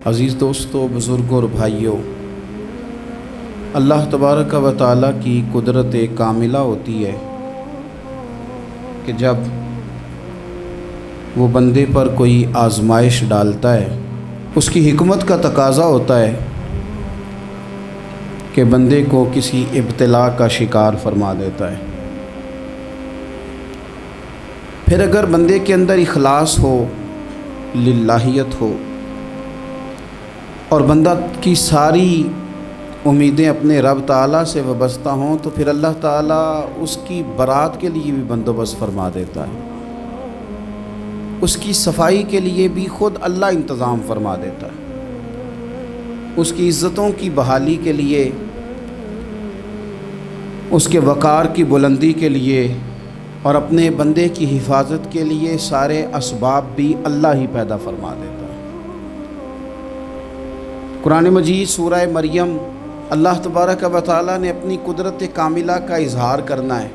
عزیز دوستو، بزرگوں اور بھائیوں، اللہ تبارک و تعالیٰ کی قدرت کاملہ ہوتی ہے کہ جب وہ بندے پر کوئی آزمائش ڈالتا ہے، اس کی حکمت کا تقاضا ہوتا ہے کہ بندے کو کسی ابتلا کا شکار فرما دیتا ہے۔ پھر اگر بندے کے اندر اخلاص ہو، للہیت ہو اور بندہ کی ساری امیدیں اپنے رب تعالیٰ سے وابستہ ہوں، تو پھر اللہ تعالیٰ اس کی برات کے لیے بھی بندوبست فرما دیتا ہے، اس کی صفائی کے لیے بھی خود اللہ انتظام فرما دیتا ہے، اس کی عزتوں کی بحالی کے لیے، اس کے وقار کی بلندی کے لیے اور اپنے بندے کی حفاظت کے لیے سارے اسباب بھی اللہ ہی پیدا فرما دیتا ہے۔ قرآن مجید سورہ مریم، اللہ تبارک و تعالیٰ نے اپنی قدرت کاملہ کا اظہار کرنا ہے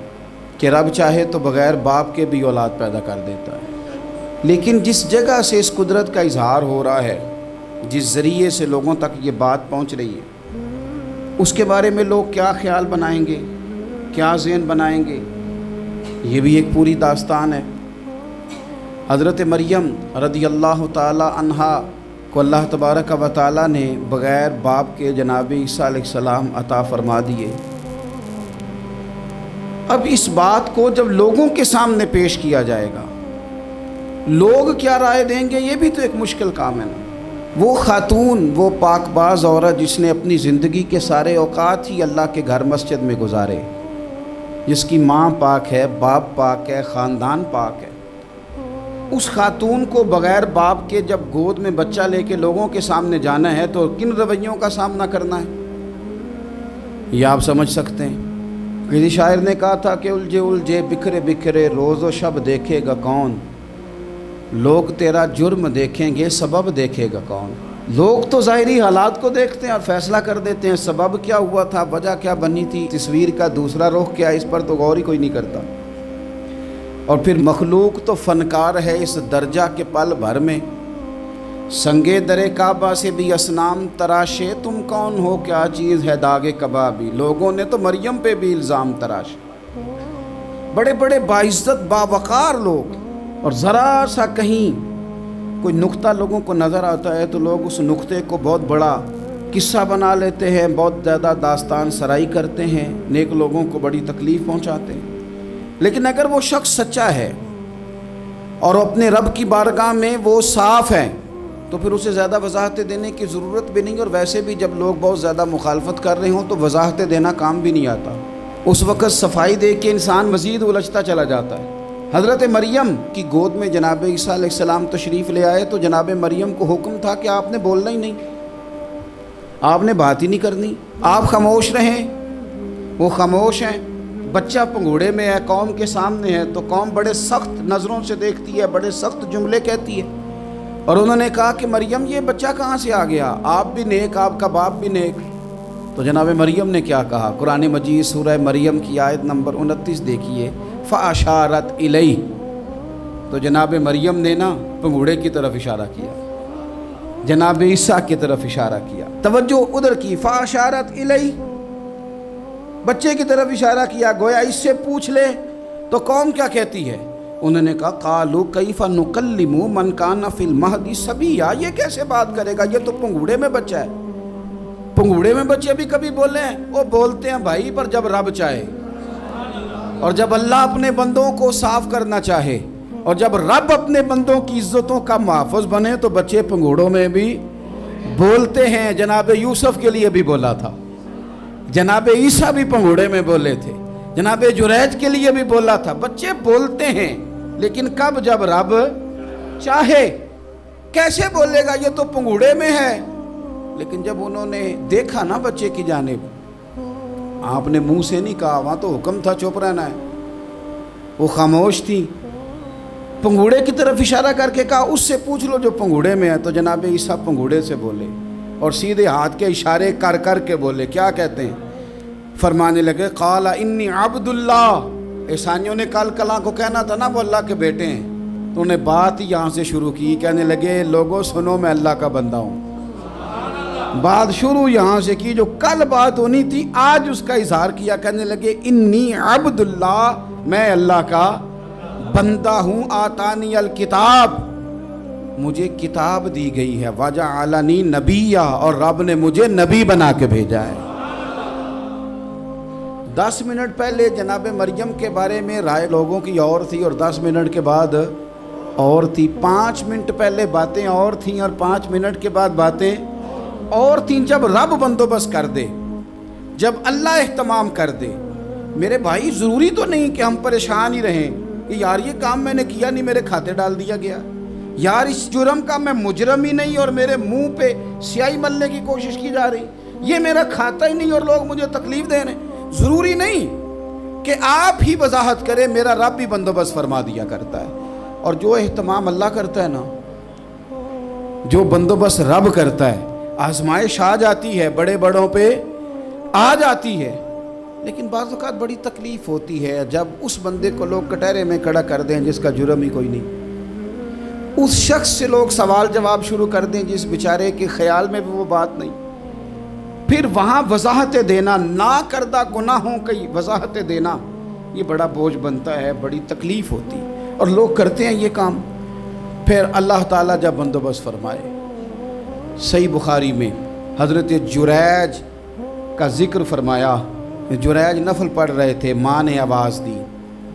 کہ رب چاہے تو بغیر باپ کے بھی اولاد پیدا کر دیتا ہے، لیکن جس جگہ سے اس قدرت کا اظہار ہو رہا ہے، جس ذریعے سے لوگوں تک یہ بات پہنچ رہی ہے، اس کے بارے میں لوگ کیا خیال بنائیں گے، کیا ذہن بنائیں گے، یہ بھی ایک پوری داستان ہے۔ حضرت مریم رضی اللہ تعالی عنہا کو اللہ تبارک و تعالیٰ نے بغیر باپ کے جناب عیسیٰ علیہ السلام عطا فرما دیے۔ اب اس بات کو جب لوگوں کے سامنے پیش کیا جائے گا، لوگ کیا رائے دیں گے، یہ بھی تو ایک مشکل کام ہے نا۔ وہ خاتون، وہ پاک باز عورت جس نے اپنی زندگی کے سارے اوقات ہی اللہ کے گھر مسجد میں گزارے، جس کی ماں پاک ہے، باپ پاک ہے، خاندان پاک ہے، اس خاتون کو بغیر باپ کے جب گود میں بچہ لے کے لوگوں کے سامنے جانا ہے تو کن رویوں کا سامنا کرنا ہے، یہ آپ سمجھ سکتے ہیں۔ کسی شاعر نے کہا تھا کہ الجھے الجھے بکھرے بکھرے روز و شب دیکھے گا کون، لوگ تیرا جرم دیکھیں گے سبب دیکھے گا کون۔ لوگ تو ظاہری حالات کو دیکھتے ہیں اور فیصلہ کر دیتے ہیں، سبب کیا ہوا تھا، وجہ کیا بنی تھی، تصویر کا دوسرا رخ کیا، اس پر تو غور ہی کوئی نہیں کرتا۔ اور پھر مخلوق تو فنکار ہے اس درجہ کے پل بھر میں، سنگے درے کعبہ سے بھی اصنام تراشے، تم کون ہو کیا چیز ہے داغ کبابی، لوگوں نے تو مریم پہ بھی الزام تراشے۔ بڑے بڑے باعزت باوقار لوگ، اور ذرا سا کہیں کوئی نقطہ لوگوں کو نظر آتا ہے تو لوگ اس نقطے کو بہت بڑا قصہ بنا لیتے ہیں، بہت زیادہ داستان سرائی کرتے ہیں، نیک لوگوں کو بڑی تکلیف پہنچاتے ہیں۔ لیکن اگر وہ شخص سچا ہے اور اپنے رب کی بارگاہ میں وہ صاف ہے تو پھر اسے زیادہ وضاحتیں دینے کی ضرورت بھی نہیں، اور ویسے بھی جب لوگ بہت زیادہ مخالفت کر رہے ہوں تو وضاحتیں دینا کام بھی نہیں آتا، اس وقت صفائی دے کے انسان مزید الجھتا چلا جاتا ہے۔ حضرت مریم کی گود میں جناب عیسیٰ علیہ السلام تشریف لے آئے تو جناب مریم کو حکم تھا کہ آپ نے بولنا ہی نہیں، آپ نے بات ہی نہیں کرنی، آپ خاموش رہیں۔ وہ خاموش ہیں، بچہ پنگوڑے میں ہے، قوم کے سامنے ہے، تو قوم بڑے سخت نظروں سے دیکھتی ہے، بڑے سخت جملے کہتی ہے، اور انہوں نے کہا کہ مریم یہ بچہ کہاں سے آ گیا، آپ بھی نیک، آپ کا باپ بھی نیک۔ تو جناب مریم نے کیا کہا، قرآن مجید سورہ مریم کی آیت نمبر 29 دیکھیے، فَأَشَارَتْ إِلَيْهِ، تو جناب مریم نے نا پنگوڑے کی طرف اشارہ کیا، جناب عیسیٰ کی طرف اشارہ کیا، توجہ ادھر کی، فَأَشَارَتْ إِلَيْهِ، بچے کی طرف اشارہ کیا، گویا اس سے پوچھ لے تو قوم کیا کہتی ہے۔ انہوں نے کہا قالوا کیف نکلم من کان فی المہد صبیا، یہ کیسے بات کرے گا، یہ تو پنگوڑے میں بچہ ہے۔ پنگوڑے میں بچے بھی کبھی بولے ہیں، وہ بولتے ہیں بھائی، پر جب رب چاہے، اور جب اللہ اپنے بندوں کو صاف کرنا چاہے، اور جب رب اپنے بندوں کی عزتوں کا محافظ بنے تو بچے پنگوڑوں میں بھی بولتے ہیں۔ جناب یوسف کے لیے بھی بولا تھا، جناب عیسیٰ بھی پنگوڑے میں بولے تھے، جناب جریج کے لیے بھی بولا تھا، بچے بولتے ہیں، لیکن کب، جب رب چاہے۔ کیسے بولے گا، یہ تو پنگوڑے میں ہے۔ لیکن جب انہوں نے دیکھا نا بچے کی جانب، آپ نے منہ سے نہیں کہا، وہاں تو حکم تھا چپ رہنا ہے، وہ خاموش تھی، پنگوڑے کی طرف اشارہ کر کے کہا اس سے پوچھ لو جو پنگوڑے میں ہے۔ تو جناب عیسیٰ پنگوڑے سے بولے اور سیدھے ہاتھ کے اشارے کر کر کے بولے، کیا کہتے ہیں، فرمانے لگے قال انی عبد اللہ۔ عیسائیوں نے کل کلاں کو کہنا تھا نا وہ اللہ کے بیٹے ہیں، تو انہیں بات یہاں سے شروع کی، کہنے لگے لوگوں سنو میں اللہ کا بندہ ہوں۔ بات شروع یہاں سے کی، جو کل بات ہونی تھی آج اس کا اظہار کیا، کہنے لگے انی عبد اللہ، میں اللہ کا بندہ ہوں، آتانی الکتاب، مجھے کتاب دی گئی ہے، وجعلنی نبیّا، اور رب نے مجھے نبی بنا کے بھیجا ہے۔ 10 منٹ پہلے جناب مریم کے بارے میں رائے لوگوں کی اور تھی، اور 10 منٹ کے بعد اور تھی۔ 5 منٹ پہلے باتیں اور تھیں، اور 5 منٹ کے بعد باتیں اور تھیں۔ جب رب بندوبست کر دے، جب اللہ اہتمام کر دے، میرے بھائی ضروری تو نہیں کہ ہم پریشان ہی رہیں کہ یار یہ کام میں نے کیا نہیں، میرے کھاتے ڈال دیا گیا، یار اس جرم کا میں مجرم ہی نہیں اور میرے منہ پہ سیاہی ملنے کی کوشش کی جا رہی، یہ میرا کھاتا ہی نہیں اور لوگ مجھے تکلیف دے رہے ہیں۔ ضروری نہیں کہ آپ ہی وضاحت کریں، میرا رب بھی بندوبست فرما دیا کرتا ہے۔ اور جو اہتمام اللہ کرتا ہے نا، جو بندوبست رب کرتا ہے، آزمائش آ جاتی ہے، بڑے بڑوں پہ آ جاتی ہے، لیکن بعض اوقات بڑی تکلیف ہوتی ہے جب اس بندے کو لوگ کٹہرے میں کھڑا کر دیں جس کا جرم ہی کوئی نہیں، اس شخص سے لوگ سوال جواب شروع کر دیں جس بیچارے کے خیال میں بھی وہ بات نہیں، پھر وہاں وضاحت دینا، نہ کردہ گناہوں کی وضاحت دینا، یہ بڑا بوجھ بنتا ہے، بڑی تکلیف ہوتی ہے، اور لوگ کرتے ہیں یہ کام۔ پھر اللہ تعالیٰ جب بندوبست فرمائے، صحیح بخاری میں حضرت جریج کا ذکر فرمایا، جریج نفل پڑھ رہے تھے، ماں نے آواز دی،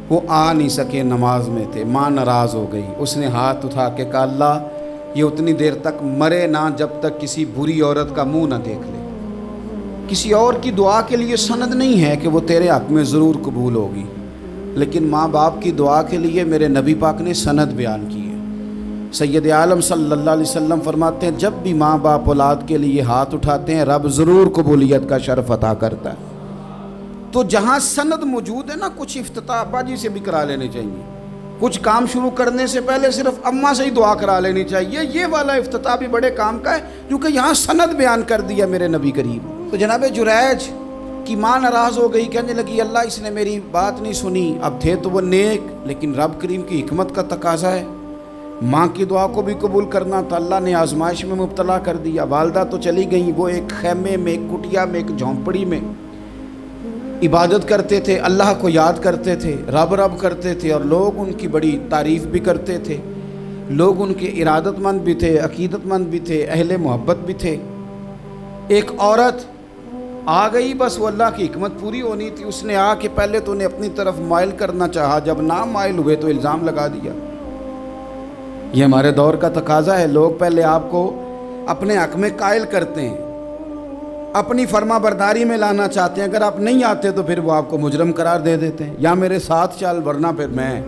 وہ آ نہیں سکے، نماز میں تھے، ماں ناراض ہو گئی، اس نے ہاتھ اٹھا کے کہا اللہ یہ اتنی دیر تک مرے نہ جب تک کسی بری عورت کا منہ نہ دیکھ لے۔ کسی اور کی دعا کے لیے سند نہیں ہے کہ وہ تیرے حق میں ضرور قبول ہوگی، لیکن ماں باپ کی دعا کے لیے میرے نبی پاک نے سند بیان کی ہے۔ سید عالم صلی اللہ علیہ وسلم فرماتے ہیں جب بھی ماں باپ اولاد کے لیے ہاتھ اٹھاتے ہیں رب ضرور قبولیت کا شرف عطا کرتا ہے۔ تو جہاں سند موجود ہے نا، کچھ افتتاح ابا جی سے بھی کرا لینے چاہیے، کچھ کام شروع کرنے سے پہلے صرف اماں سے ہی دعا کرا لینی چاہیے، یہ والا افتتاح بھی بڑے کام کا ہے کیونکہ یہاں سند بیان کر دیا میرے نبی کریم۔ تو جناب جریج کی ماں ناراض ہو گئی، کہنے لگی اللہ اس نے میری بات نہیں سنی، اب تھے تو وہ نیک، لیکن رب کریم کی حکمت کا تقاضا ہے، ماں کی دعا کو بھی قبول کرنا تھا، اللہ نے آزمائش میں مبتلا کر دیا۔ والدہ تو چلی گئیں، وہ ایک خیمے میں، ایک کٹیا میں، ایک جھونپڑی میں عبادت کرتے تھے، اللہ کو یاد کرتے تھے، رب رب کرتے تھے، اور لوگ ان کی بڑی تعریف بھی کرتے تھے، لوگ ان کے ارادت مند بھی تھے، عقیدت مند بھی تھے، اہل محبت بھی تھے۔ ایک عورت آ گئی، بس وہ اللہ کی حکمت پوری ہونی تھی، اس نے آ کے پہلے تو انہیں اپنی طرف مائل کرنا چاہا، جب نہ مائل ہوئے تو الزام لگا دیا۔ یہ ہمارے دور کا تقاضا ہے، لوگ پہلے آپ کو اپنے حق میں قائل کرتے ہیں، اپنی فرما برداری میں لانا چاہتے ہیں، اگر آپ نہیں آتے تو پھر وہ آپ کو مجرم قرار دے دیتے ہیں، یا میرے ساتھ چل ورنہ پھر میں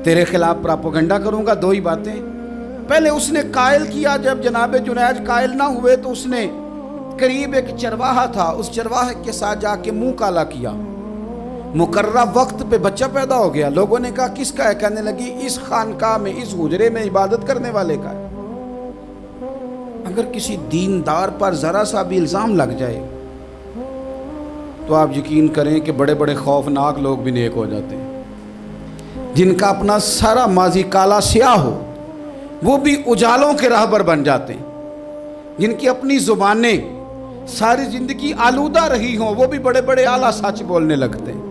تیرے خلاف پراپوگنڈا کروں گا۔ دو ہی باتیں، پہلے اس نے قائل کیا، جب جناب جنید قائل نہ ہوئے تو اس نے قریب ایک چرواہا تھا، اس چرواہے کے ساتھ جا کے منہ کالا کیا، مقررہ وقت پہ بچہ پیدا ہو گیا، لوگوں نے کہا کس کا ہے، کہنے لگی اس خانقاہ میں، اس حجرے میں عبادت کرنے والے کا ہے۔ اگر کسی دیندار پر ذرا سا بھی الزام لگ جائے تو آپ یقین کریں کہ بڑے بڑے خوفناک لوگ بھی نیک ہو جاتے ہیں، جن کا اپنا سارا ماضی کالا سیاہ ہو وہ بھی اجالوں کے راہبر بن جاتے ہیں، جن کی اپنی زبانیں ساری زندگی آلودہ رہی ہوں وہ بھی بڑے بڑے اعلیٰ سچ بولنے لگتے ہیں۔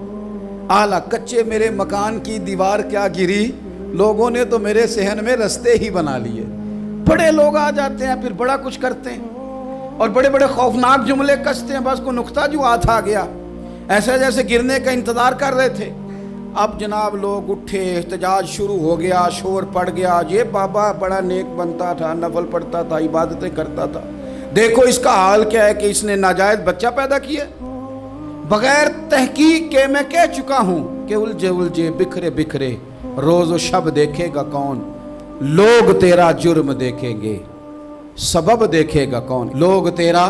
اعلیٰ کچے میرے مکان کی دیوار کیا گری، لوگوں نے تو میرے صحن میں رستے ہی بنا لیے۔ بڑے لوگ آ جاتے ہیں، پھر بڑا کچھ کرتے ہیں اور بڑے بڑے خوفناک جملے کستے ہیں، بس کو نقطہ جو ہاتھ آ گیا ایسے جیسے گرنے کا انتظار کر رہے تھے۔ اب جناب لوگ اٹھے، احتجاج شروع ہو گیا، شور پڑ گیا، یہ بابا بڑا نیک بنتا تھا، نفل پڑھتا تھا، عبادتیں کرتا تھا، دیکھو اس کا حال کیا ہے کہ اس نے ناجائز بچہ پیدا کیا۔ بغیر تحقیق کے میں کہہ چکا ہوں کہ الجھے الجھے بکھرے بکھرے روز و شب دیکھے گا کون، لوگ تیرا جرم دیکھیں گے، سبب دیکھے گا کون، لوگ تیرا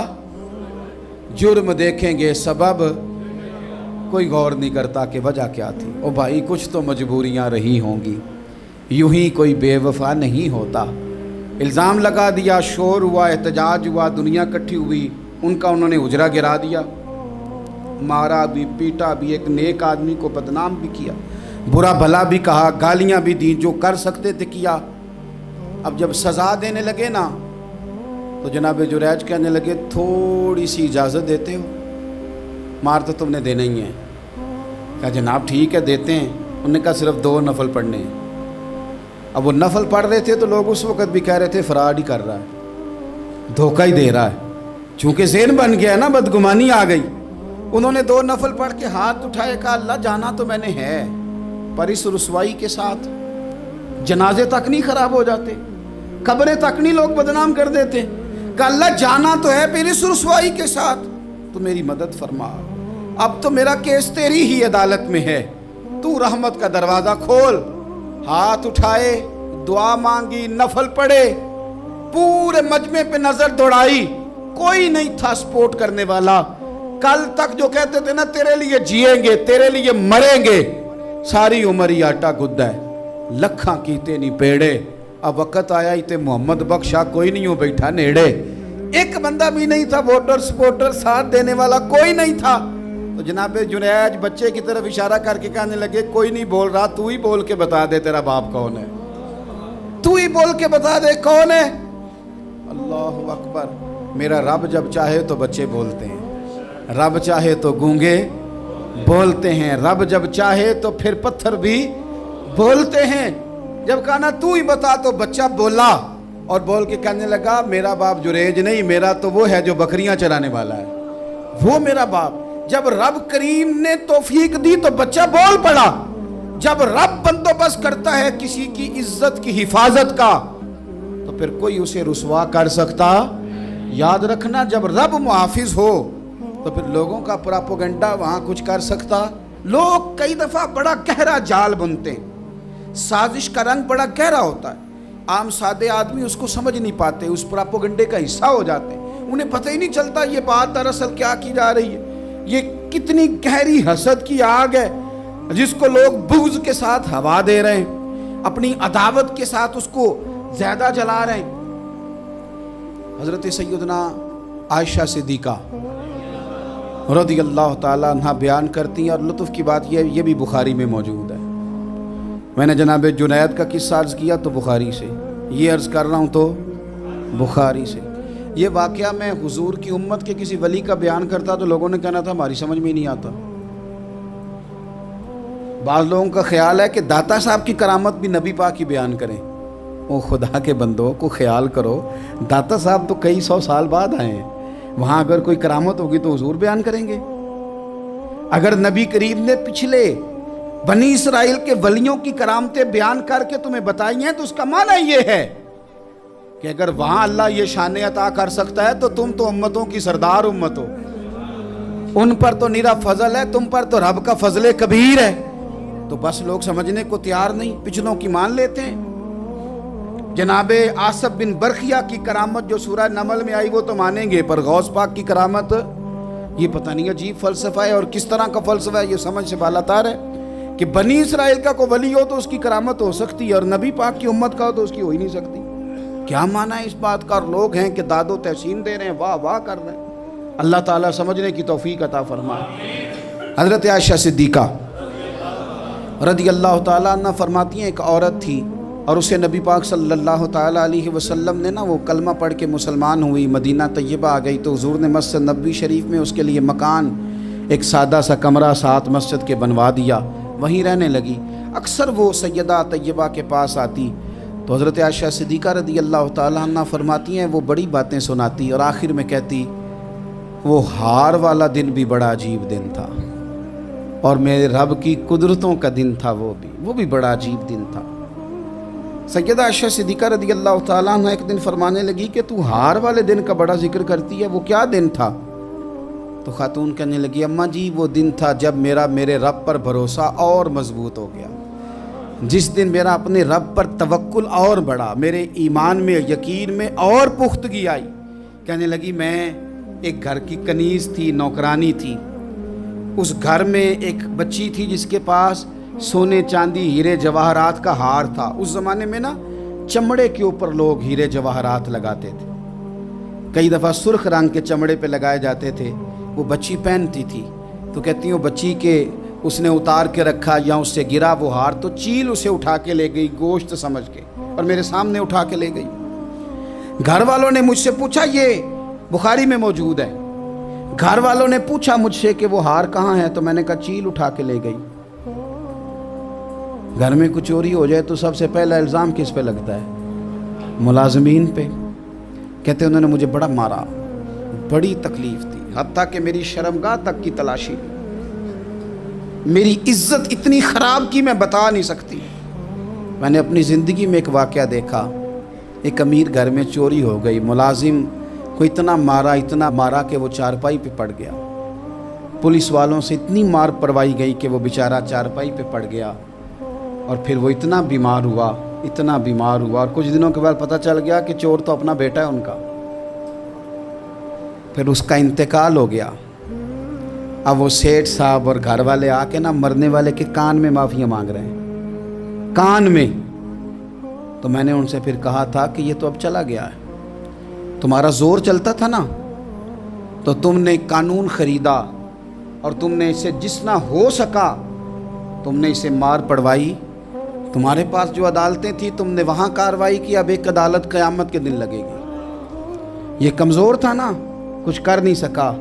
جرم دیکھیں گے، سبب کوئی غور نہیں کرتا کہ وجہ کیا تھی۔ او بھائی کچھ تو مجبوریاں رہی ہوں گی، یوں ہی کوئی بے وفا نہیں ہوتا۔ الزام لگا دیا، شور ہوا، احتجاج ہوا، دنیا اکٹھی ہوئی، ان کا انہوں نے حجرہ گرا دیا، مارا بھی، پیٹا بھی، ایک نیک آدمی کو بدنام بھی کیا، برا بھلا بھی کہا، گالیاں بھی دیں، جو کر سکتے تھے کیا۔ اب جب سزا دینے لگے نا تو جناب جریج کہنے لگے تھوڑی سی اجازت دیتے ہو، مار تو تم نے دینا ہی ہے۔ کہا جناب ٹھیک ہے دیتے ہیں۔ انہوں نے کہا صرف 2 نفل پڑھنے ہیں۔ اب وہ نفل پڑھ رہے تھے تو لوگ اس وقت بھی کہہ رہے تھے فراڈ ہی کر رہا ہے، دھوکہ ہی دے رہا ہے، چونکہ ذہن بن گیا نا، بدگمانی آ گئی۔ انہوں نے 2 نفل پڑھ کے ہاتھ اٹھائے، کہا اللہ جانا تو میں نے ہے، پر اس رسوائی کے ساتھ جنازے تک نہیں خراب ہو جاتے، قبریں تک نہیں لوگ بدنام کر دیتے۔ کہا اللہ جانا تو ہے، پھر اس رسوائی کے ساتھ تو میری مدد فرما، اب تو میرا کیس تیری ہی عدالت میں ہے، تو رحمت کا دروازہ کھول۔ ہاتھ اٹھائے، دعا مانگی، نفل پڑھے، پورے مجمع پہ نظر دوڑائی، کوئی نہیں تھا سپورٹ کرنے والا۔ کل تک جو کہتے تھے نا تیرے لیے جیئیں گے، تیرے لیے مریں گے، ساری عمر ہی آٹا گدہ ہے، لکھاں کیتے نہیں پیڑے۔ اب وقت آیا ہی تے محمد بخشا کوئی نہیں ہو بیٹھا نیڑے، ایک بندہ بھی نہیں تھا ووٹر سپورٹر ساتھ دینے والا کوئی نہیں تھا۔ تو جناب جنید بچے کی طرف اشارہ کر کے کہنے لگے کوئی نہیں بول رہا، تو ہی بول کے بتا دے تیرا باپ کون ہے، تو ہی بول کے بتا دے کون ہے۔ اللہ اکبر۔ میرا رب جب چاہے تو بچے بولتے ہیں، رب چاہے تو گونگے بولتے ہیں، رب جب چاہے تو پھر پتھر بھی بولتے ہیں۔ جب کہا نا تو ہی بتا تو بچہ بولا، اور بول کے کہنے لگا میرا باپ جریج نہیں، میرا تو وہ ہے جو بکریاں چرانے والا ہے، وہ میرا باپ۔ جب رب کریم نے توفیق دی تو بچہ بول پڑا۔ جب رب بندوبست کرتا ہے کسی کی عزت کی حفاظت کا تو پھر کوئی اسے رسوا کر سکتا؟ یاد رکھنا جب رب محافظ ہو تو پھر لوگوں کا پراپوگنڈا وہاں کچھ کر سکتا؟ لوگ کئی دفعہ بڑا گہرا جال بنتے ہیں، سازش کا رنگ بڑا گہرا ہوتا ہے، عام سادے آدمی اس کو سمجھ نہیں پاتے، اس پراپوگنڈے کا حصہ ہو جاتے ہیں، انہیں پتہ ہی نہیں چلتا یہ بات دراصل کیا کی جا رہی ہے۔ یہ کتنی گہری حسد کی آگ ہے جس کو لوگ بغض کے ساتھ ہوا دے رہے ہیں، اپنی عداوت کے ساتھ اس کو زیادہ جلا رہے ہیں۔ حضرت سیدنا عائشہ صدیقہ رضی اللہ تعالیٰ عنہ بیان کرتی ہیں، اور لطف کی بات یہ بھی بخاری میں موجود ہے۔ میں نے جناب جنید کا قصہ عرض کیا تو بخاری سے، یہ عرض کر رہا ہوں تو بخاری سے۔ یہ واقعہ میں حضور کی امت کے کسی ولی کا بیان کرتا تو لوگوں نے کہنا تھا ہماری سمجھ میں ہی نہیں آتا۔ بعض لوگوں کا خیال ہے کہ داتا صاحب کی کرامت بھی نبی پاک کی بیان کریں۔ وہ خدا کے بندوں کو خیال کرو، داتا صاحب تو کئی 100 سال بعد آئے ہیں، وہاں اگر کوئی کرامت ہوگی تو حضور بیان کریں گے۔ اگر نبی کریم نے پچھلے بنی اسرائیل کے ولیوں کی کرامتیں بیان کر کے تمہیں بتائی ہیں تو اس کا معنی یہ ہے کہ اگر وہاں اللہ یہ شان عطا کر سکتا ہے تو تم تو امتوں کی سردار امت ہو، ان پر تو نیرا فضل ہے، تم پر تو رب کا فضل کبیر ہے۔ تو بس لوگ سمجھنے کو تیار نہیں، پچھلوں کی مان لیتے ہیں۔ جناب آصف بن برخیہ کی کرامت جو سورہ نمل میں آئی وہ تو مانیں گے، پر غوث پاک کی کرامت یہ پتہ نہیں عجیب فلسفہ ہے، اور کس طرح کا فلسفہ ہے یہ سمجھ سے بالاتار ہے کہ بنی اسرائیل کا کوئی ولی ہو تو اس کی کرامت ہو سکتی ہے اور نبی پاک کی امت کا ہو تو اس کی ہو ہی نہیں سکتی۔ کیا معنی ہے اس بات کا؟ اور لوگ ہیں کہ داد و تحسین دے رہے ہیں، واہ واہ کر رہے ہیں۔ اللہ تعالیٰ سمجھنے کی توفیق عطا فرمائے۔ حضرت عائشہ صدیقہ رضی اللہ تعالیٰ عنہ فرماتی ہیں ایک عورت تھی اور اسے نبی پاک صلی اللہ تعالیٰ علیہ وسلم نے وہ کلمہ پڑھ کے مسلمان ہوئی، مدینہ طیبہ آ گئی تو حضور نے مسجد نبوی شریف میں اس کے لیے مکان، ایک سادہ سا کمرہ ساتھ مسجد کے بنوا دیا، وہیں رہنے لگی۔ اکثر وہ سیدہ طیبہ کے پاس آتی تو حضرت عائشہ صدیقہ رضی اللہ تعالیٰ عنہ فرماتی ہیں وہ بڑی باتیں سناتی اور آخر میں کہتی وہ ہار والا دن بھی بڑا عجیب دن تھا، اور میرے رب کی قدرتوں کا دن تھا، وہ بھی بڑا عجیب دن تھا۔ سیدہ عائشہ صدیقہ رضی اللہ تعالیٰ عنہ ایک دن فرمانے لگی کہ تو ہار والے دن کا بڑا ذکر کرتی ہے، وہ کیا دن تھا؟ تو خاتون کہنے لگی اماں جی وہ دن تھا جب میرے رب پر بھروسہ اور مضبوط ہو گیا، جس دن میرا اپنے رب پر توکل اور بڑھا، میرے ایمان میں یقین میں اور پختگی آئی۔ کہنے لگی میں ایک گھر کی کنیز تھی، نوکرانی تھی، اس گھر میں ایک بچی تھی جس کے پاس سونے چاندی ہیرے جواہرات کا ہار تھا۔ اس زمانے میں نا چمڑے کے اوپر لوگ ہیرے جواہرات لگاتے تھے، کئی دفعہ سرخ رنگ کے چمڑے پہ لگائے جاتے تھے، وہ بچی پہنتی تھی تو کہتی ہوں بچی کے اس نے اتار کے رکھا یا اس سے گرا وہ ہار تو چیل اسے اٹھا کے لے گئی گوشت سمجھ کے اور میرے سامنے اٹھا کے لے گئی۔ گھر والوں نے مجھ سے پوچھا، یہ بخاری میں موجود ہے، گھر والوں نے پوچھا مجھ سے کہ وہ ہار کہاں ہے، تو میں نے کہا چیل اٹھا کے لے گئی۔ گھر میں کچھ چوری ہو جائے تو سب سے پہلا الزام کس پہ لگتا ہے؟ ملازمین پہ۔ کہتے ہیں انہوں نے مجھے بڑا مارا، بڑی تکلیف دی، حتیٰ کہ میری شرمگاہ تک کی تلاشی لی، میری عزت اتنی خراب کی میں بتا نہیں سکتی۔ میں نے اپنی زندگی میں ایک واقعہ دیکھا، ایک امیر گھر میں چوری ہو گئی، ملازم کو اتنا مارا کہ وہ چارپائی پہ پڑ گیا، پولیس والوں سے اتنی مار پروائی گئی کہ وہ بیچارہ چارپائی پہ پڑ گیا، اور پھر وہ اتنا بیمار ہوا اور کچھ دنوں کے بعد پتہ چل گیا کہ چور تو اپنا بیٹا ہے ان کا۔ پھر اس کا انتقال ہو گیا۔ اب وہ سیٹھ صاحب اور گھر والے آ کے مرنے والے کے کان میں معافیاں مانگ رہے ہیں، کان میں۔ تو میں نے ان سے پھر کہا تھا کہ یہ تو اب چلا گیا ہے، تمہارا زور چلتا تھا نا، تو تم نے قانون خریدا اور تم نے اسے جتنا ہو سکا تم نے اسے مار پڑوائی، تمہارے پاس جو عدالتیں تھیں تم نے وہاں کارروائی کی، اب ایک عدالت قیامت کے دن لگے گی۔ یہ کمزور تھا نا، کچھ کر نہیں سکا۔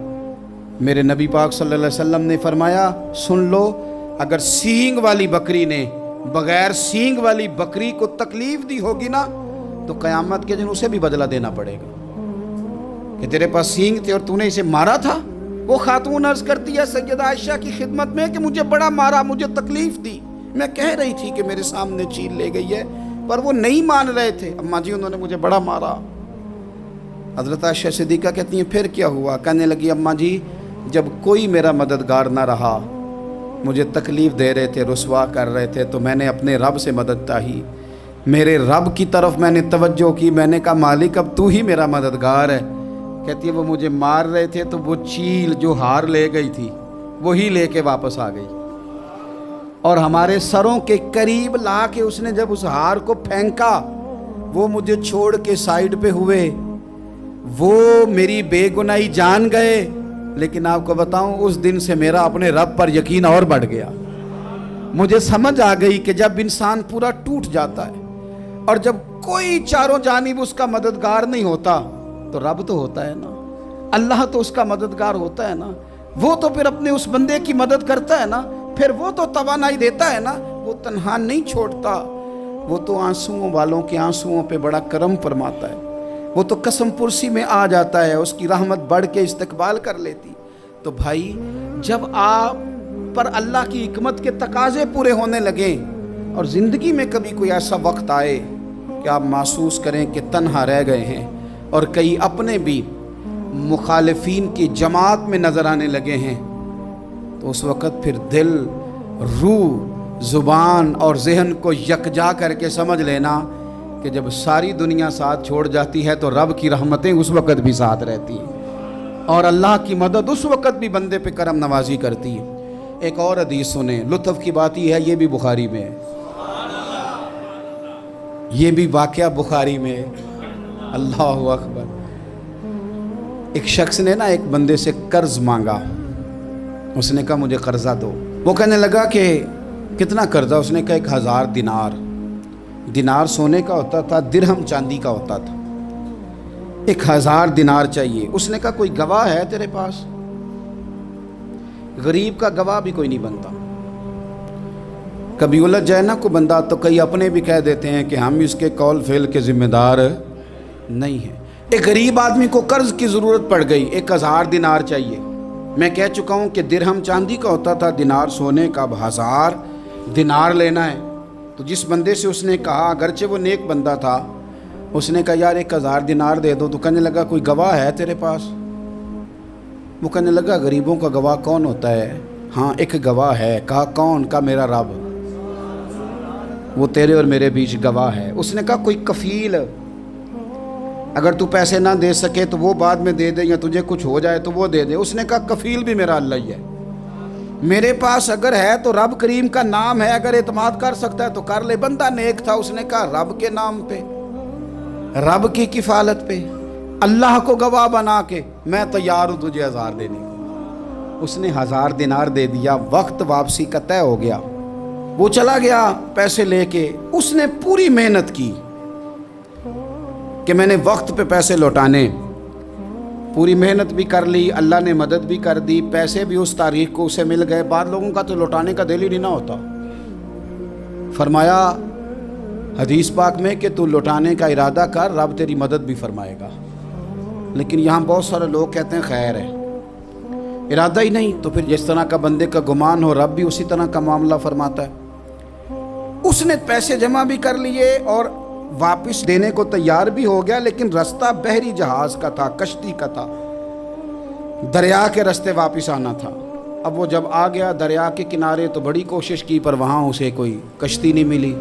میرے نبی پاک صلی اللہ علیہ وسلم نے فرمایا، سن لو، اگر سینگ والی بکری نے بغیر سینگ والی بکری کو تکلیف دی ہوگی نا، تو قیامت کے دن اسے بھی بدلہ دینا پڑے گا، کہ تیرے پاس سینگ تھے اور تو نے اسے مارا تھا۔ وہ خاتون عرض کرتی ہے سیدہ عائشہ کی خدمت میں کہ مجھے بڑا مارا، مجھے تکلیف دی، میں کہہ رہی تھی کہ میرے سامنے چیل لے گئی ہے، پر وہ نہیں مان رہے تھے، اماں جی انہوں نے مجھے بڑا مارا۔ حضرت عائشہ صدیقہ کہتی ہیں پھر کیا ہوا؟ کہنے لگی اماں جی جب کوئی میرا مددگار نہ رہا، مجھے تکلیف دے رہے تھے، رسوا کر رہے تھے، تو میں نے اپنے رب سے مدد چاہی، میرے رب کی طرف میں نے توجہ کی، میں نے کہا مالک اب تو ہی میرا مددگار ہے۔ کہتی ہے وہ مجھے مار رہے تھے تو وہ چیل جو ہار لے گئی تھی وہی لے کے واپس آ گئی، اور ہمارے سروں کے قریب لا کے اس نے جب اس ہار کو پھینکا، وہ مجھے چھوڑ کے سائیڈ پہ ہوئے، وہ میری بے گناہی جان گئے، لیکن آپ کو بتاؤں اس دن سے میرا اپنے رب پر یقین اور بڑھ گیا۔ مجھے سمجھ آ گئی کہ جب انسان پورا ٹوٹ جاتا ہے اور جب کوئی چاروں جانب اس کا مددگار نہیں ہوتا، تو رب تو ہوتا ہے نا، اللہ تو اس کا مددگار ہوتا ہے نا، وہ تو پھر اپنے اس بندے کی مدد کرتا ہے نا، پھر وہ تو توانائی دیتا ہے نا، وہ تنہا نہیں چھوڑتا، وہ تو آنسوؤں والوں کے آنسوؤں پہ بڑا کرم فرماتا ہے، وہ تو قسم پرسی میں آ جاتا ہے، اس کی رحمت بڑھ کے استقبال کر لیتی۔ تو بھائی جب آپ پر اللہ کی حکمت کے تقاضے پورے ہونے لگیں اور زندگی میں کبھی کوئی ایسا وقت آئے کہ آپ محسوس کریں کہ تنہا رہ گئے ہیں اور کئی اپنے بھی مخالفین کی جماعت میں نظر آنے لگے ہیں، تو اس وقت پھر دل، روح، زبان اور ذہن کو یکجا کر کے سمجھ لینا کہ جب ساری دنیا ساتھ چھوڑ جاتی ہے تو رب کی رحمتیں اس وقت بھی ساتھ رہتی ہیں، اور اللہ کی مدد اس وقت بھی بندے پہ کرم نوازی کرتی ہے۔ ایک اور حدیث سنیں، لطف کی بات یہ ہے یہ بھی بخاری میں ہے، یہ بھی واقعہ بخاری میں ہے۔ اللہ اکبر۔ ایک شخص نے نا ایک بندے سے قرض مانگا، اس نے کہا مجھے قرضہ دو۔ وہ کہنے لگا کہ کتنا قرضہ؟ اس نے کہا 1000 دینار۔ دینار سونے کا ہوتا تھا، درہم چاندی کا ہوتا تھا۔ 1000 دینار چاہیے۔ اس نے کہا کوئی گواہ ہے تیرے پاس؟ غریب کا گواہ بھی کوئی نہیں بنتا، کبھی الجھ جائے نا کوئی بندہ تو کئی اپنے بھی کہہ دیتے ہیں کہ ہم اس کے قول فعل کے ذمہ دار نہیں ہیں۔ ایک غریب آدمی کو قرض کی ضرورت پڑ گئی، 1000 دینار چاہیے۔ میں کہہ چکا ہوں کہ درہم چاندی کا ہوتا تھا، دینار سونے کا، اب 1000 دینار لینا ہے۔ تو جس بندے سے اس نے کہا، اگرچہ وہ نیک بندہ تھا، اس نے کہا یار 1000 دینار دے دو، تو کہنے لگا کوئی گواہ ہے تیرے پاس؟ وہ کہنے لگا غریبوں کا گواہ کون ہوتا ہے؟ ہاں ایک گواہ ہے۔ کہا کون؟ کہا میرا رب، وہ تیرے اور میرے بیچ گواہ ہے۔ اس نے کہا کوئی کفیل، اگر تو پیسے نہ دے سکے تو وہ بعد میں دے دے، یا تجھے کچھ ہو جائے تو وہ دے دے۔ اس نے کہا کفیل بھی میرا اللہ ہی ہے، میرے پاس اگر ہے تو رب کریم کا نام ہے، اگر اعتماد کر سکتا ہے تو کر لے۔ بندہ نیک تھا، اس نے کہا رب کے نام پہ، رب کی کفالت پہ، اللہ کو گواہ بنا کے میں تیار ہوں تجھے 1000 دینے کو۔ اس نے 1000 دینار دے دیا، وقت واپسی کا طے ہو گیا، وہ چلا گیا پیسے لے کے۔ اس نے پوری محنت کی، کہ میں نے وقت پہ پیسے لوٹانے، پوری محنت بھی کر لی، اللہ نے مدد بھی کر دی، پیسے بھی اس تاریخ کو اسے مل گئے، بعض لوگوں کا تو لوٹانے کا دل ہی نہیں نہ ہوتا۔ فرمایا حدیث پاک میں کہ تو لوٹانے کا ارادہ کر، رب تیری مدد بھی فرمائے گا۔ لیکن یہاں بہت سارے لوگ کہتے ہیں خیر ہے، ارادہ ہی نہیں، تو پھر جس طرح کا بندے کا گمان ہو رب بھی اسی طرح کا معاملہ فرماتا ہے۔ اس نے پیسے جمع بھی کر لیے اور واپس دینے کو تیار بھی ہو گیا، لیکن رستہ بحری جہاز کا تھا، کشتی کا تھا، دریا کے رستے واپس آنا تھا۔ اب وہ جب آ گیا دریا کے کنارے تو بڑی کوشش کی، پر وہاں اسے کوئی کشتی نہیں ملی۔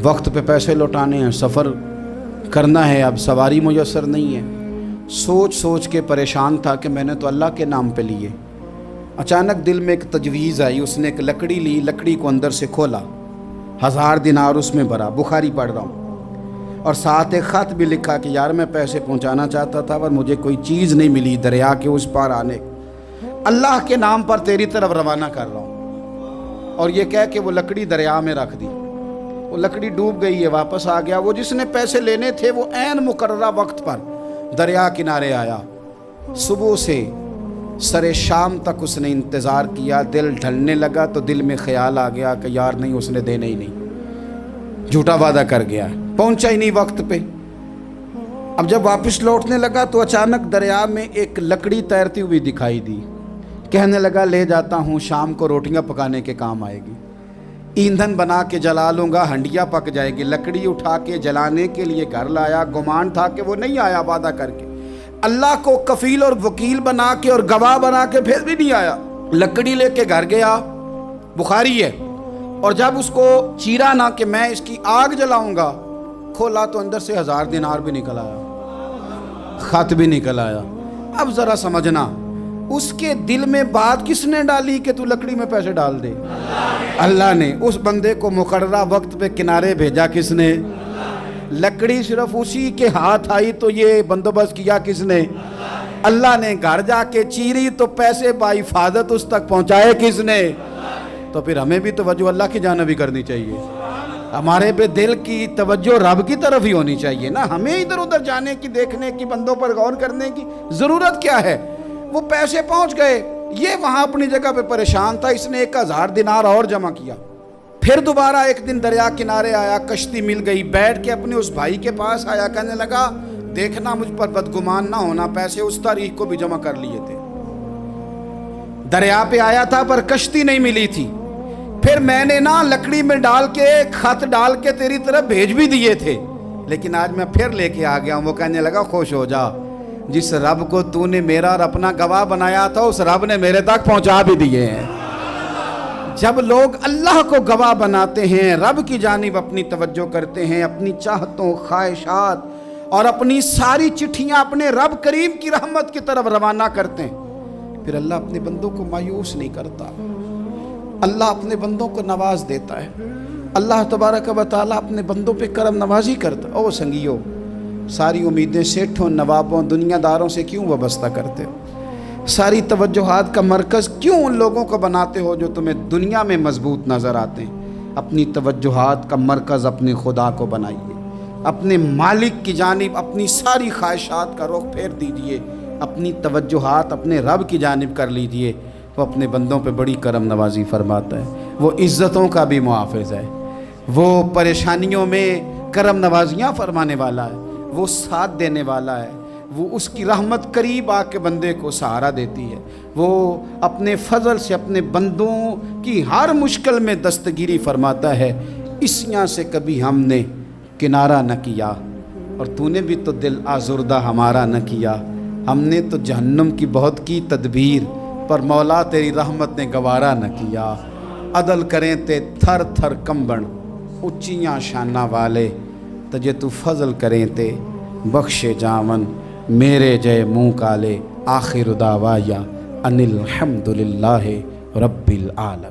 وقت پہ پیسے لوٹانے ہیں، سفر کرنا ہے، اب سواری میسر نہیں ہے۔ سوچ سوچ کے پریشان تھا کہ میں نے تو اللہ کے نام پہ لیے۔ اچانک دل میں ایک تجویز آئی، اس نے ایک لکڑی لی، لکڑی کو اندر سے کھولا، 1000 دینار اس میں بھرا، بخاری پڑھ رہا ہوں، اور ساتھ ایک خط بھی لکھا کہ یار میں پیسے پہنچانا چاہتا تھا پر مجھے کوئی چیز نہیں ملی دریا کے اس پار آنے، اللہ کے نام پر تیری طرف روانہ کر رہا ہوں۔ اور یہ کہہ کہ وہ لکڑی دریا میں رکھ دی، وہ لکڑی ڈوب گئی ہے، واپس آ گیا۔ وہ جس نے پیسے لینے تھے وہ عین مقررہ وقت پر دریا کنارے آیا۔ صبح سے سر شام تک اس نے انتظار کیا، دل ڈھلنے لگا تو دل میں خیال آ گیا کہ یار نہیں، اس نے دینے ہی نہیں، جھوٹا وعدہ کر گیا، پہنچا ہی نہیں وقت پہ۔ اب جب واپس لوٹنے لگا تو اچانک دریا میں ایک لکڑی تیرتی ہوئی دکھائی دی، کہنے لگا لے جاتا ہوں، شام کو روٹیاں پکانے کے کام آئے گی، ایندھن بنا کے جلا لوں گا، ہنڈیا پک جائے گی۔ لکڑی اٹھا کے جلانے کے لیے گھر لایا، گمان تھا کہ وہ نہیں آیا وعدہ کر کے، اللہ کو کفیل اور وکیل بنا کے اور گواہ بنا کے پھر بھی نہیں آیا۔ لکڑی لے کے گھر گیا، بخاری ہے، اور جب اس کو چیرا نہ کہ میں اس کی آگ جلاؤں گا، کھولا تو اندر سے 1000 دینار بھی نکل آیا، خط بھی نکل آیا۔ اب ذرا سمجھنا، اس کے دل میں بات کس نے ڈالی کہ تو لکڑی میں پیسے ڈال دے؟ اللہ نے۔ اس بندے کو مقررہ وقت پہ کنارے بھیجا کس نے؟ لکڑی صرف اسی کے ہاتھ آئی تو یہ بندوبست کیا کس نے؟ اللہ نے۔ گھر جا کے چیری تو پیسے بحفاظت اس تک پہنچائے کس نے؟ تو پھر ہمیں بھی توجہ اللہ کی جانب ہی کرنی چاہیے، ہمارے پہ دل کی توجہ رب کی طرف ہی ہونی چاہیے نا، ہمیں ادھر ادھر جانے کی، دیکھنے کی، بندوں پر غور کرنے کی ضرورت کیا ہے؟ وہ پیسے پہنچ گئے، یہ وہاں اپنی جگہ پہ پریشان تھا، اس نے 1000 دینار اور جمع کیا۔ پھر دوبارہ ایک دن دریا کنارے آیا، کشتی مل گئی، بیٹھ کے اپنے اس بھائی کے پاس آیا، کہنے لگا دیکھنا مجھ پر بدگمان نہ ہونا، پیسے اس تاریخ کو بھی جمع کر لیے تھے، دریا پہ آیا تھا پر کشتی نہیں ملی تھی، پھر میں نے نا لکڑی میں ڈال کے خط ڈال کے تیری طرف بھیج بھی دیے تھے، لیکن آج میں پھر لے کے آ گیا ہوں۔ وہ کہنے لگا خوش ہو جا، جس رب کو تو نے میرا اور اپنا گواہ بنایا تھا اس رب نے میرے تک پہنچا بھی دیے ہیں۔ جب لوگ اللہ کو گواہ بناتے ہیں، رب کی جانب اپنی توجہ کرتے ہیں، اپنی چاہتوں، خواہشات اور اپنی ساری چٹھیاں اپنے رب کریم کی رحمت کی طرف روانہ کرتے ہیں، پھر اللہ اپنے بندوں کو مایوس نہیں کرتا، اللہ اپنے بندوں کو نواز دیتا ہے، اللہ تبارک و تعالیٰ اپنے بندوں پہ کرم نوازی کرتا ہے۔ او سنگیو، ساری امیدیں سیٹھوں، نوابوں، دنیا داروں سے کیوں وابستہ کرتے ہو؟ ساری توجہات کا مرکز کیوں ان لوگوں کو بناتے ہو جو تمہیں دنیا میں مضبوط نظر آتے ہیں؟ اپنی توجہات کا مرکز اپنے خدا کو بنائیے، اپنے مالک کی جانب اپنی ساری خواہشات کا رخ پھیر دیجئے، اپنی توجہات اپنے رب کی جانب کر لیجئے، وہ اپنے بندوں پہ بڑی کرم نوازی فرماتا ہے، وہ عزتوں کا بھی محافظ ہے، وہ پریشانیوں میں کرم نوازیاں فرمانے والا ہے، وہ ساتھ دینے والا ہے، وہ اس کی رحمت قریب آ کے بندے کو سہارا دیتی ہے، وہ اپنے فضل سے اپنے بندوں کی ہر مشکل میں دستگیری فرماتا ہے۔ اسیاں سے کبھی ہم نے کنارہ نہ کیا، اور تو نے بھی تو دل آزردہ ہمارا نہ کیا، ہم نے تو جہنم کی بہت کی تدبیر، پر مولا تیری رحمت نے گوارا نہ کیا۔ عدل کریں تے تھر تھر کمبن، اچیاں شانہ والے، تجھے تو فضل کریں تے بخشے جاون، میرے جے منہ کالے، آخر دعوایا ان الحمدللہ رب العالمین۔